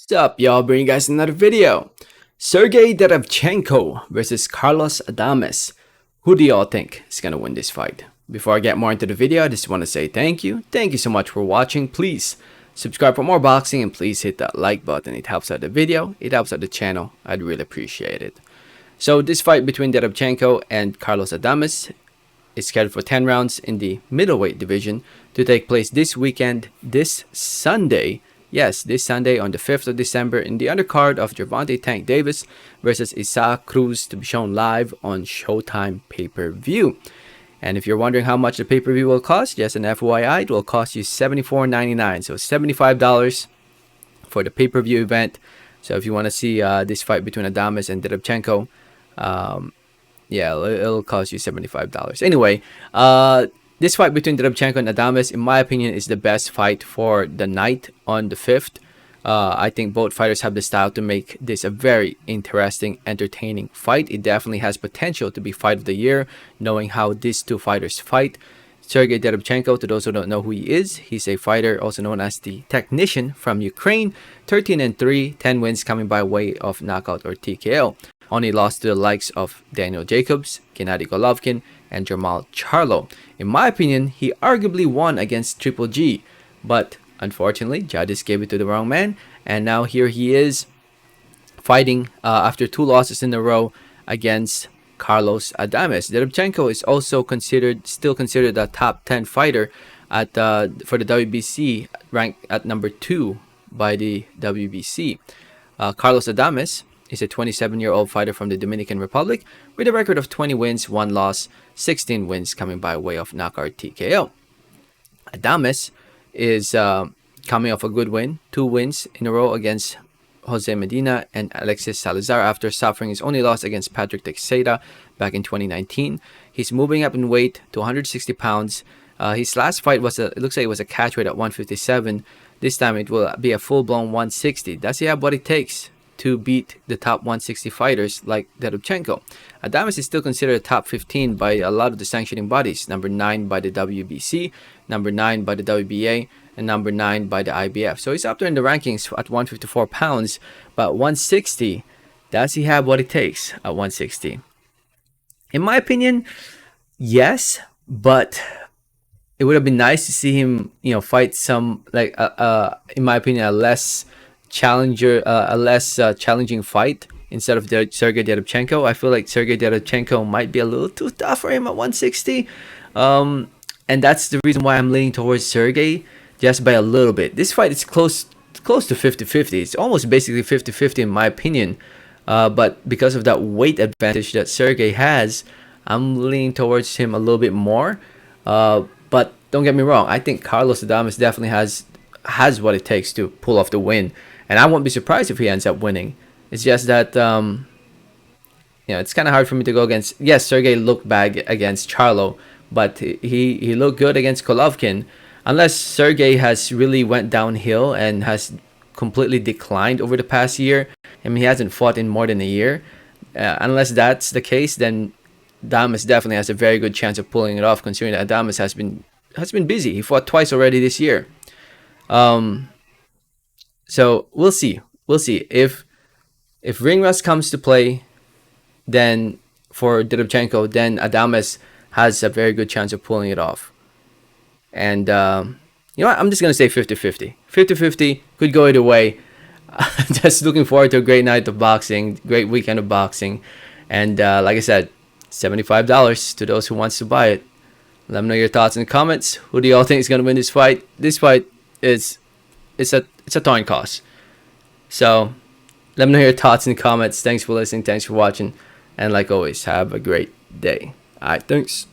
What's up, y'all? Bringing you guys another video. Sergiy Derevyanchenko versus Carlos Adames. Who do y'all think is gonna win this fight? Before I get more into the video, I just want to say thank you. Thank you so much for watching. Please subscribe for more boxing and please hit that like button. It helps out the video. It helps out the channel. I'd really appreciate it. So this fight between Derevyanchenko and Carlos Adames is scheduled for 10 rounds in the middleweight division to take place this weekend, this Sunday. Yes, this Sunday on the 5th of December in the undercard of Gervonta Tank Davis versus Isaac Cruz to be shown live on Showtime pay-per-view. And if you're wondering how much the pay-per-view will cost, just an FYI, it will cost you $74.99. So $75 for the pay-per-view event. So if you want to see this fight between Adames and Derevyanchenko, yeah, it'll cost you $75. Anyway, this fight between Derevyanchenko and Adames, in my opinion, is the best fight for the night on the 5th. I think both fighters have the style to make this a very interesting, entertaining fight. It definitely has potential to be fight of the year, knowing how these two fighters fight. Sergiy Derevyanchenko, to those who don't know who he is, he's a fighter also known as the Technician from Ukraine. 13-3, 10 wins coming by way of knockout or TKO. Only lost to the likes of Daniel Jacobs, Gennady Golovkin, and Jamal Charlo. In my opinion, he arguably won against Triple G, but unfortunately, judges gave it to the wrong man, and now here he is fighting after 2 losses in a row against Carlos Adames. Derevyanchenko is also still considered a top 10 fighter at for the WBC, ranked at number 2 by the WBC. Carlos Adames is a 27-year-old fighter from the Dominican Republic with a record of 20 wins, 1 loss, 16 wins coming by way of knockout TKO. Adames is coming off a good win, 2 wins in a row against Jose Medina and Alexis Salazar after suffering his only loss against Patrick Teixeira back in 2019. He's moving up in weight to 160 pounds. His last fight it looks like it was a catch weight at 157. This time it will be a full-blown 160. Does he have what it takes to beat the top 160 fighters like Derevyanchenko? Adames is still considered top 15 by a lot of the sanctioning bodies. Number 9 by the WBC, number 9 by the WBA, and number 9 by the IBF. So he's up there in the rankings at 154 pounds, but 160, does he have what it takes at 160? In my opinion, yes, but it would have been nice to see him, fight some, like, in my opinion, a less challenging fight instead of Sergiy Derevyanchenko. I feel like Sergiy Derevyanchenko might be a little too tough for him at 160, and that's the reason why I'm leaning towards Sergiy just by a little bit. This fight is close to 50-50. It's almost basically 50-50 in my opinion, but because of that weight advantage that Sergiy has, I'm leaning towards him a little bit more. But don't get me wrong, I think Carlos Adames definitely has what it takes to pull off the win, and I won't be surprised if he ends up winning. It's just that it's kind of hard for me to go against. Yes, Sergiy looked bad against Charlo, but he looked good against Golovkin. Unless Sergiy has really went downhill and has completely declined over the past year. I mean, he hasn't fought in more than a year. Unless that's the case, then Adames definitely has a very good chance of pulling it off, considering that Adames has been busy. He fought twice already this year. So we'll see. If ring rust comes to play, then for Derevyanchenko, then Adames has a very good chance of pulling it off. And you know what? I'm just gonna say 50-50. 50-50 could go either way. Just looking forward to a great night of boxing, great weekend of boxing, and like I said, $75 to those who wants to buy it. Let me know your thoughts in the comments. Who do y'all think is gonna win this fight? This fight it's a coin toss. So let me know your thoughts in the comments. Thanks for listening. Thanks for watching. And like always, have a great day. Alright, thanks.